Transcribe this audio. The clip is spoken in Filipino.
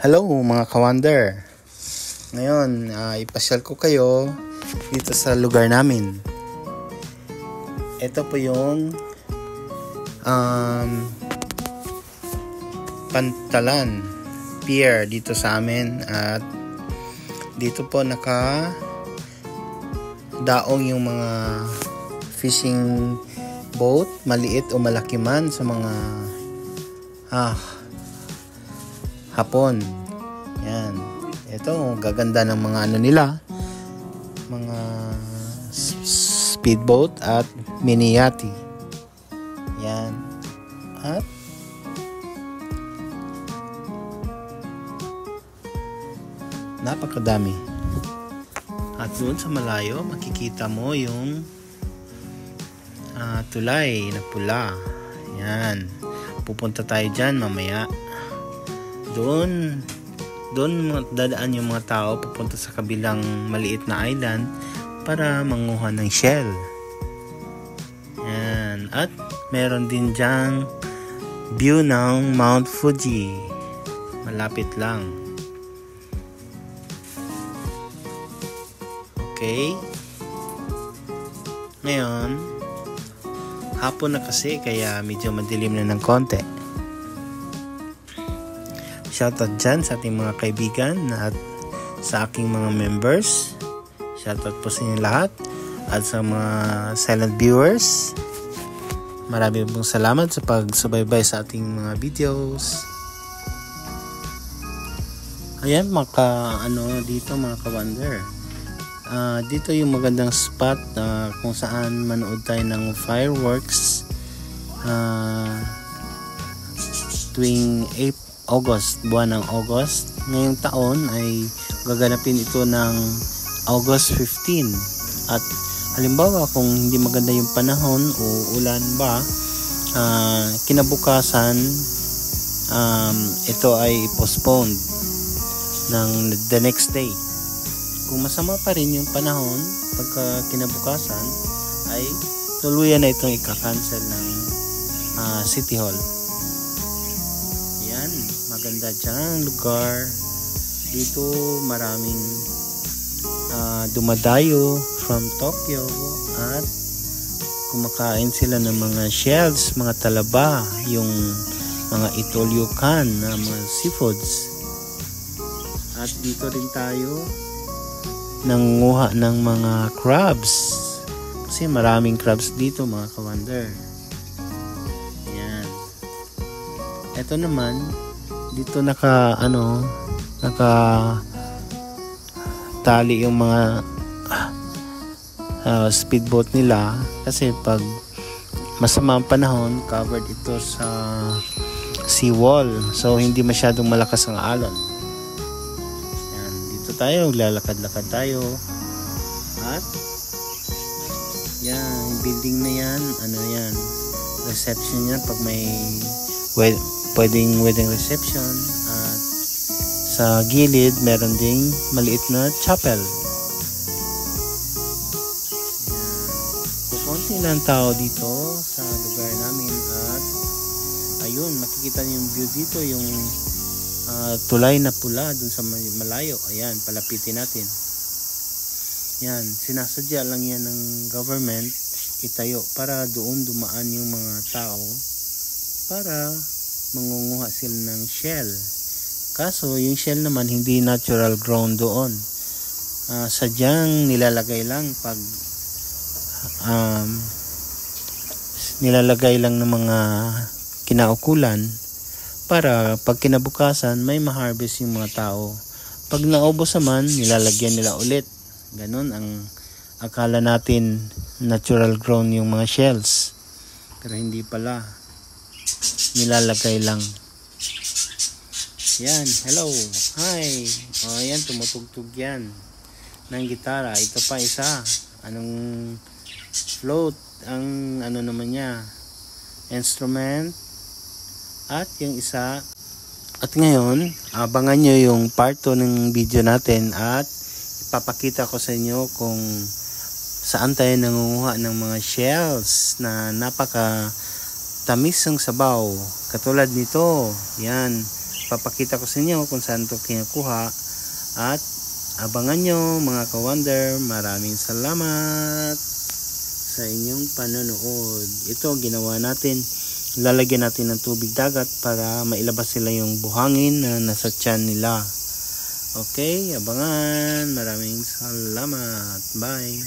Hello mga ka-wonder. Ngayon, ipasyal ko kayo dito sa lugar namin. Ito po yung Pantalan Pier dito sa amin, at dito po daong yung mga fishing boat, maliit o malaki man, sa mga hapon. Yan. Ito, gaganda ng mga nila, mga speedboat at mini yachty. Yan. At napakadami. At doon sa malayo, makikita mo yung tulay na pula. Yan. Pupunta tayo dyan mamaya. Doon dadaan yung mga tao pupunta sa kabilang maliit na island para manguha ng shell. Yan. At meron din dyang view ng Mount Fuji. Malapit lang. Okay. Ngayon, hapon na kasi, kaya medyo madilim na ng konti. Shoutout dyan sa ating mga kaibigan at sa aking mga members. Shoutout po sa inyo lahat. At sa mga silent viewers, marami pong salamat sa pagsubaybay sa ating mga videos. Ayan, dito mga ka-wonder. Dito yung magandang spot kung saan manood tayo ng fireworks tuwing August, buwan ng August. Ngayong taon ay gaganapin ito ng August 15. At halimbawa kung hindi maganda yung panahon o ulan ba, kinabukasan ito ay postponed ng the next day. Kung masama pa rin yung panahon, pagka kinabukasan ay tuluyan na itong ika-cancel ng City Hall. Yan, maganda dyang lugar. Dito maraming dumadayo from Tokyo at kumakain sila ng mga shells, mga talaba, yung mga itolyukan na mga seafoods. At dito rin tayo nanguha ng mga crabs, kasi maraming crabs dito mga ka-wonder. Yan. Ito naman, dito naka tali yung mga speedboat nila, kasi pag masama ang panahon, covered ito sa seawall, so hindi masyadong malakas ang alon. Tayo, lalakad-lakad tayo. At yan, yung building na yan, reception yan pag may pwedeng wedding reception. At sa gilid meron ding maliit na chapel. Yan. Kukunti lang tao dito sa lugar namin, at ayun, makikita niyo yung view dito, yung tulay na pula dun sa malayo. Ayan, palapitin natin. Yan, sinasadya lang yan ng government itayo para doon dumaan yung mga tao para mangunguha sila ng shell. Kaso yung shell naman hindi natural grown doon. Sadyang nilalagay lang pag nilalagay lang ng mga kinaukulan para pag kinabukasan may ma-harvest yung mga tao. Pag naubos naman, nilalagyan nila ulit. Ganon ang akala natin, natural grown yung mga shells. Pero hindi pala. Nilalagay lang. Yan, hello, hi. O yan, tumutugtog yan ng gitara. Ito pa isa. Anong float? Ang naman niya? Instrument. At yung isa, at ngayon, abangan nyo yung part 2 ng video natin, at ipapakita ko sa inyo kung saan tayo nangunguha ng mga shells na napaka tamis ng sabaw. Katulad nito, yan, papakita ko sa inyo kung saan to kinukuha. At abangan nyo mga ka-wonder. Maraming salamat sa inyong panonood. Ito ginawa natin, lalagyan natin ng tubig dagat para mailabas sila yung buhangin na nasa tiyan nila. Okay, abangan. Maraming salamat. Bye.